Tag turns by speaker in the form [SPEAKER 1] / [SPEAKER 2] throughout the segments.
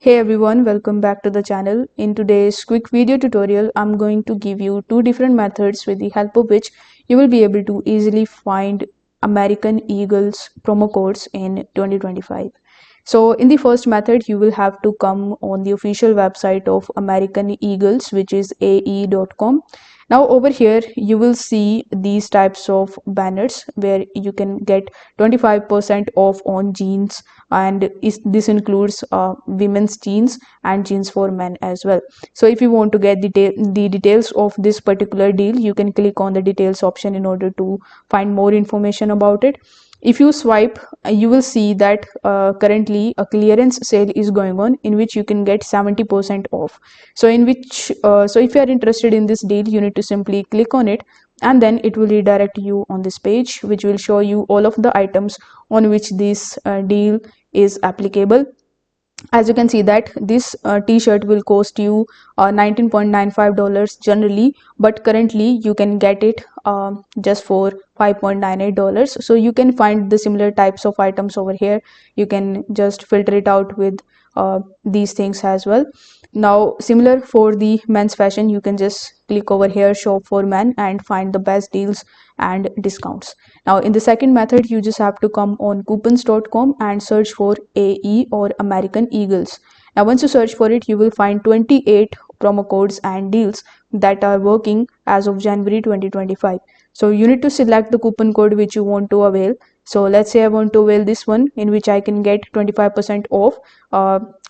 [SPEAKER 1] Hey everyone, welcome back to the channel. In today's quick video tutorial, I'm going to give you two different methods with the help of which you will be able to easily find American Eagles promo codes in 2025. So in the first method, you will have to come on the official website of American Eagles, which is ae.com. Now over here, you will see these types of banners where you can get 25% off on jeans, and this includes women's jeans and jeans for men as well. So if you want to get the details of this particular deal, you can click on the details option in order to find more information about it. If you swipe, you will see that currently a clearance sale is going on in which you can get 70% off. So if you are interested in this deal, you need to simply click on it, and then it will redirect you on this page, which will show you all of the items on which this deal is applicable. As you can see that this t-shirt will cost you $19.95 generally, but currently you can get it just for $5.98. So you can find the similar types of items over here. You can just filter it out with these things as well. Now similar for the men's fashion, you can just click over here, shop for men, and find the best deals and discounts. Now in the second method, you just have to come on coupons.com and search for AE or American Eagles. Now once you search for it, you will find 28 promo codes and deals that are working as of January 2025. So you need to select the coupon code which you want to avail. So let's say I want to avail this one, in which I can get 25% off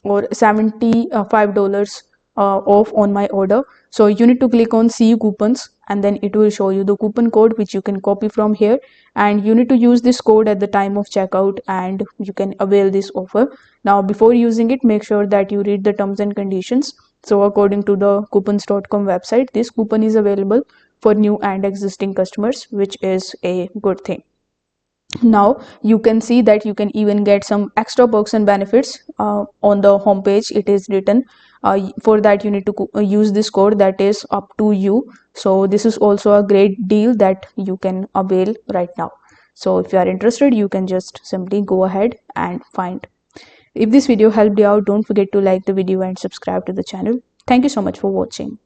[SPEAKER 1] or $75 off on my order. So you need to click on see coupons, and then it will show you the coupon code which you can copy from here, and you need to use this code at the time of checkout and you can avail this offer. Now before using it, make sure that you read the terms and conditions. So according to the coupons.com website, this coupon is available for new and existing customers, which is a good thing. Now you can see that you can even get some extra perks and benefits. On the home page it is written, for that you need to use this code that is up to you. So this is also a great deal that you can avail right now. So if you are interested, you can just simply go ahead and find. If this video helped you out, don't forget to like the video and subscribe to the channel. Thank you so much for watching.